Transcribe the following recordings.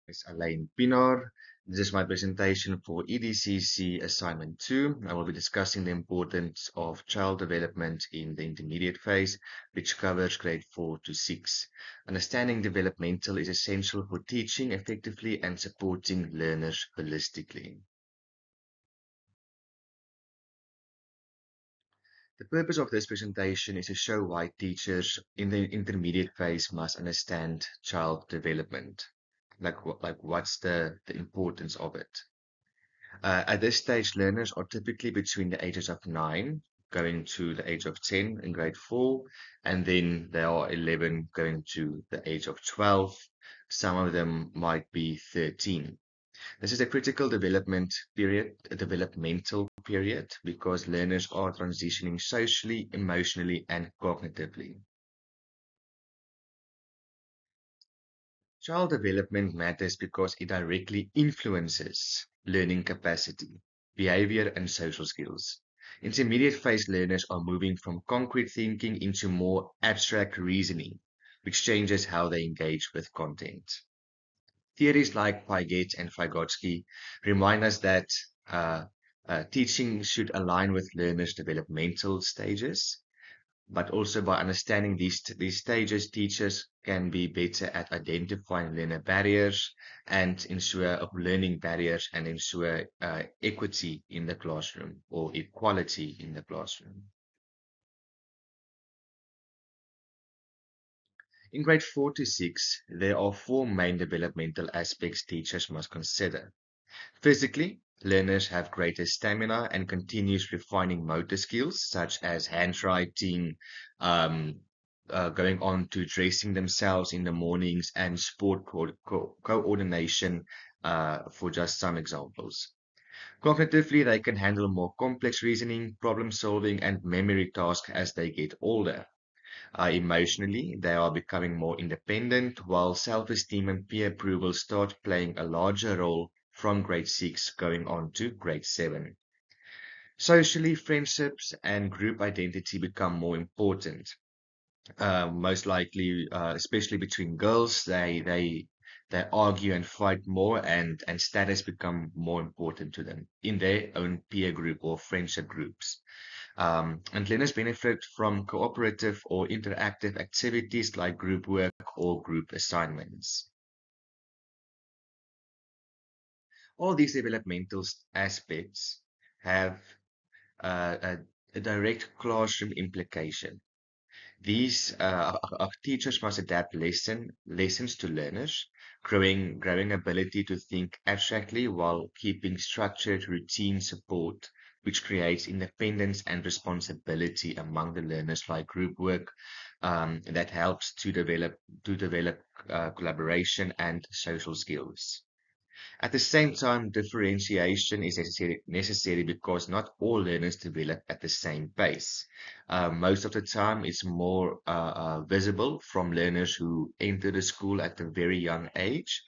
It's Alain Pinar. This is my presentation for EDCC Assignment 2. I will be discussing the importance of child development in the intermediate phase, which covers grade 4 to 6. Understanding developmental is essential for teaching effectively and supporting learners holistically. The purpose of this presentation is to show why teachers in the intermediate phase must understand child development. What's the importance of it? At this stage, learners are typically between the ages of 9 going to the age of 10 in grade 4, and then they are 11 going to the age of 12. Some of them might be 13. This is a critical development period, a developmental period, because learners are transitioning socially, emotionally, and cognitively. Child development matters because it directly influences learning capacity, behavior, and social skills. Intermediate phase learners are moving from concrete thinking into more abstract reasoning, which changes how they engage with content. Theories like Piaget and Vygotsky remind us that uh, teaching should align with learners' developmental stages, but also by understanding these stages, teachers can be better at identifying learner barriers and ensure of learning barriers and ensure equity in the classroom or equality in the classroom. In grade 4 to 6, there are four main developmental aspects teachers must consider. Physically, learners have greater stamina and continuous refining motor skills such as handwriting, um, going on to dressing themselves in the mornings, and sport coordination, for just some examples. Cognitively, they can handle more complex reasoning, problem solving, and memory tasks as they get older. Emotionally, they are becoming more independent, while self-esteem and peer approval start playing a larger role from grade 6 going on to grade 7. Socially, friendships and group identity become more important. Most likely, especially between girls, they argue and fight more, and status become more important to them in their own peer group or friendship groups. And learners benefit from cooperative or interactive activities like group work or group assignments. All these developmental aspects have a direct classroom implication. These our teachers must adapt lessons to learners, growing ability to think abstractly while keeping structured routine support, which creates independence and responsibility among the learners, like group work, that helps to develop collaboration and social skills. At the same time, differentiation is necessary because not all learners develop at the same pace. Most of the time, it's more visible from learners who enter the school at a very young age,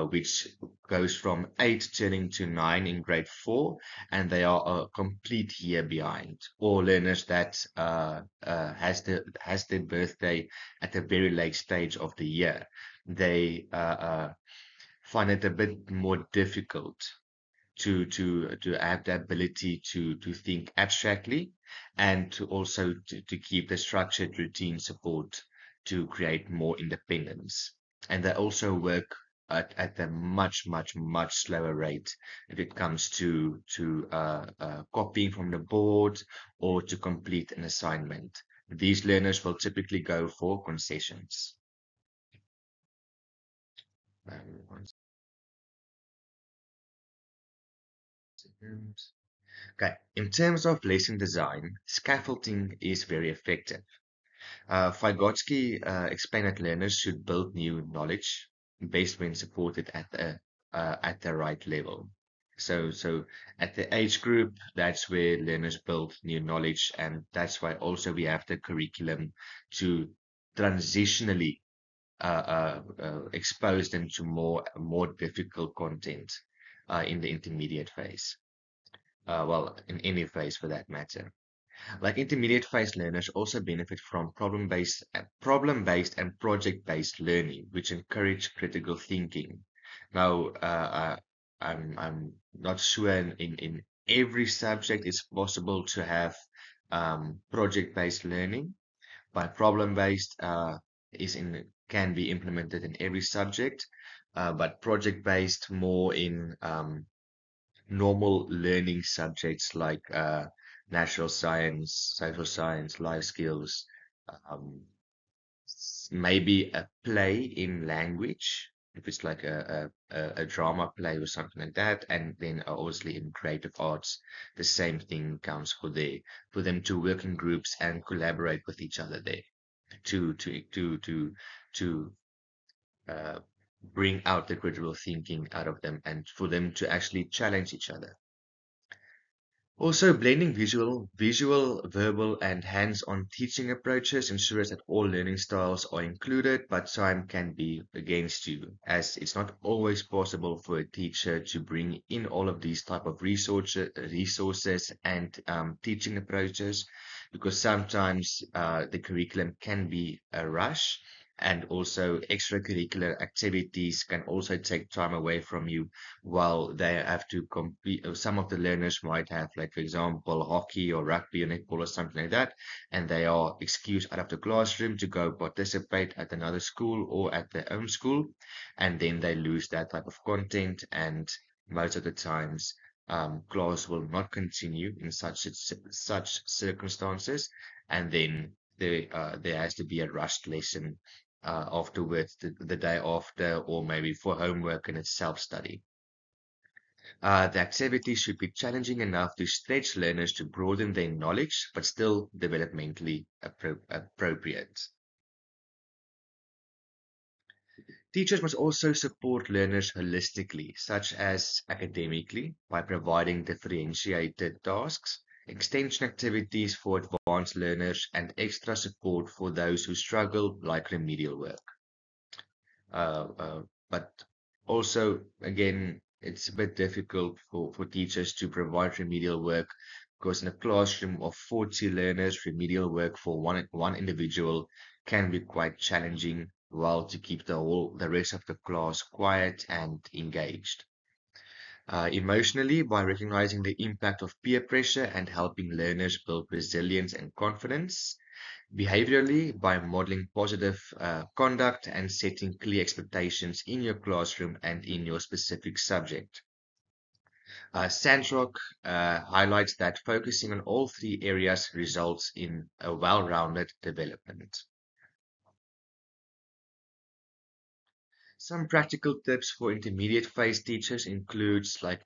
which goes from 8 turning to 9 in grade 4, and they are a complete year behind. Or learners that has their birthday at a very late stage of the year. They find it a bit more difficult to have the ability to think abstractly and to also to keep the structured routine support to create more independence. And they also work at a much slower rate if it comes to copying from the board or to complete an assignment. These learners will typically go for concessions. One second. Okay, in terms of lesson design, scaffolding is very effective. Vygotsky explained that learners should build new knowledge based when supported at the right level. So at the age group, that's where learners build new knowledge, and that's why also we have the curriculum to transitionally expose them to more difficult content in the intermediate phase. Well, in any phase for that matter. Like intermediate phase learners also benefit from problem-based and project-based learning, which encourage critical thinking. Now, I'm not sure in every subject it's possible to have project-based learning, but problem-based is in can be implemented in every subject, but project-based more in normal learning subjects like natural science, social science, life skills, um, maybe a play in language, if it's like a drama play or something like that, and then obviously in creative arts, the same thing counts for them to work in groups and collaborate with each other there to uh, bring out the critical thinking out of them and for them to actually challenge each other. Also, blending visual, verbal, and hands-on teaching approaches ensures that all learning styles are included, but time can be against you, as it's not always possible for a teacher to bring in all of these type of resources and teaching approaches, because sometimes the curriculum can be a rush, and also extracurricular activities can also take time away from you while they have to compete. Some of the learners might have, like, for example, hockey or rugby or netball or something like that, and they are excused out of the classroom to go participate at another school or at their own school, and then they lose that type of content. And most of the times, class will not continue in such circumstances, and then there has to be a rushed lesson afterwards, the day after, or maybe for homework and it's self-study. The activity should be challenging enough to stretch learners to broaden their knowledge, but still developmentally appropriate. Teachers must also support learners holistically, such as academically, by providing differentiated tasks, extension activities for advanced learners, and extra support for those who struggle, like remedial work. But also, again, it's a bit difficult for teachers to provide remedial work because in a classroom of 40 learners, remedial work for one individual can be quite challenging, while to keep the rest of the class quiet and engaged. Emotionally, by recognizing the impact of peer pressure and helping learners build resilience and confidence. Behaviorally, by modeling positive conduct and setting clear expectations in your classroom and in your specific subject. Sandrock highlights that focusing on all three areas results in a well-rounded development. Some practical tips for intermediate phase teachers includes like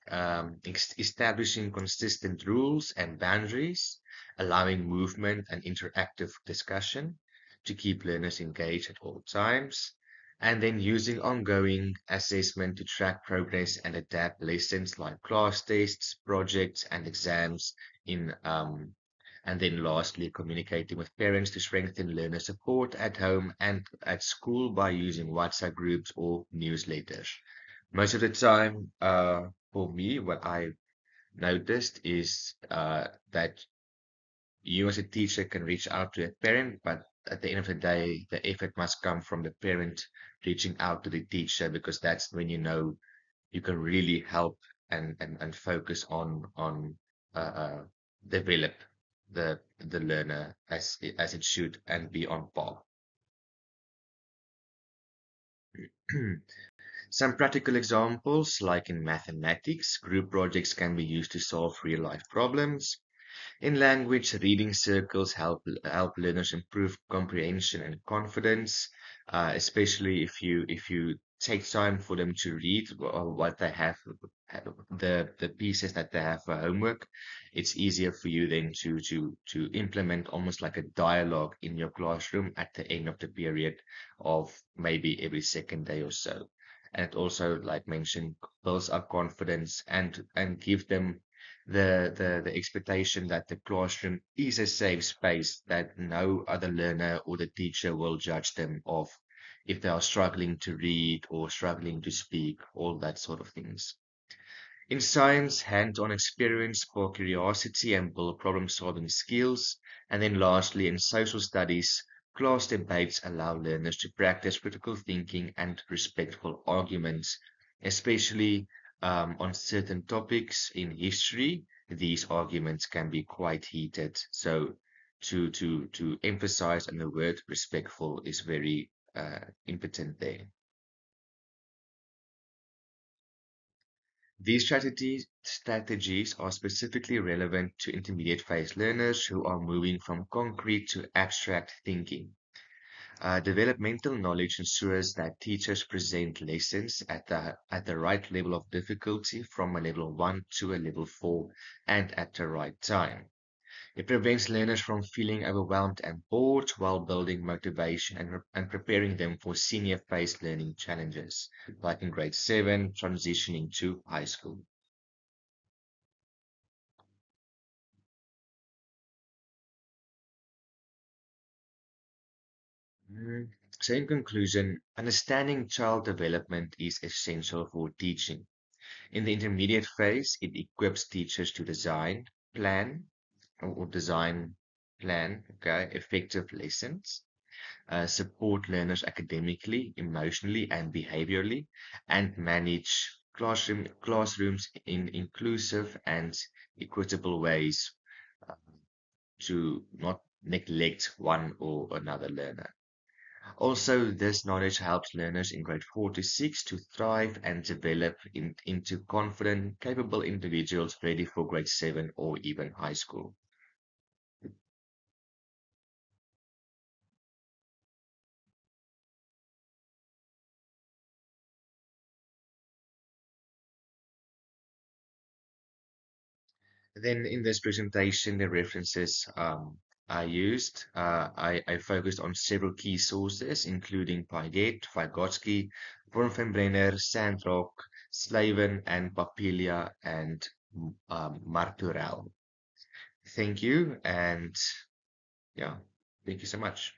establishing consistent rules and boundaries, allowing movement and interactive discussion to keep learners engaged at all times, and then using ongoing assessment to track progress and adapt lessons like class tests, projects, and exams in and then lastly, communicating with parents to strengthen learner support at home and at school by using WhatsApp groups or newsletters. Most of the time, for me, what I noticed is that you as a teacher can reach out to a parent, but at the end of the day, the effort must come from the parent reaching out to the teacher, because that's when you know you can really help and focus on uh, develop the learner as it should and be on par. Some practical examples, like in mathematics, group projects can be used to solve real life problems. In language, reading circles help learners improve comprehension and confidence, especially if you take time for them to read what they have, the pieces that they have for homework. It's easier for you then to implement almost like a dialogue in your classroom at the end of the period of maybe every second day or so. And it also, like mentioned, builds up confidence and give them the expectation that the classroom is a safe space, that no other learner or the teacher will judge them of if they are struggling to read or struggling to speak, all that sort of things. In science, hands-on experience for curiosity and build problem-solving skills. And then lastly, in social studies, class debates allow learners to practice critical thinking and respectful arguments, especially on certain topics in history. These arguments can be quite heated. So to emphasize on the word respectful is very important there. These strategies are specifically relevant to intermediate phase learners who are moving from concrete to abstract thinking. Developmental knowledge ensures that teachers present lessons at the right level of difficulty from a level 1 to a level 4 and at the right time. It prevents learners from feeling overwhelmed and bored while building motivation and preparing them for senior phase learning challenges, like in grade 7, transitioning to high school. Mm, So, in conclusion, understanding child development is essential for teaching. In the intermediate phase, it equips teachers to design, plan, okay, effective lessons, support learners academically, emotionally, and behaviorally, and manage classrooms in inclusive and equitable ways to not neglect one or another learner. Also, this knowledge helps learners in grade 4 to 6 to thrive and develop into confident, capable individuals ready for grade 7 or even high school. Then in this presentation, the references I used, I focused on several key sources, including Piaget, Vygotsky, Bronfenbrenner, Sandrock, Slavin, and Papilia, and Martorell. Thank you, and yeah, thank you so much.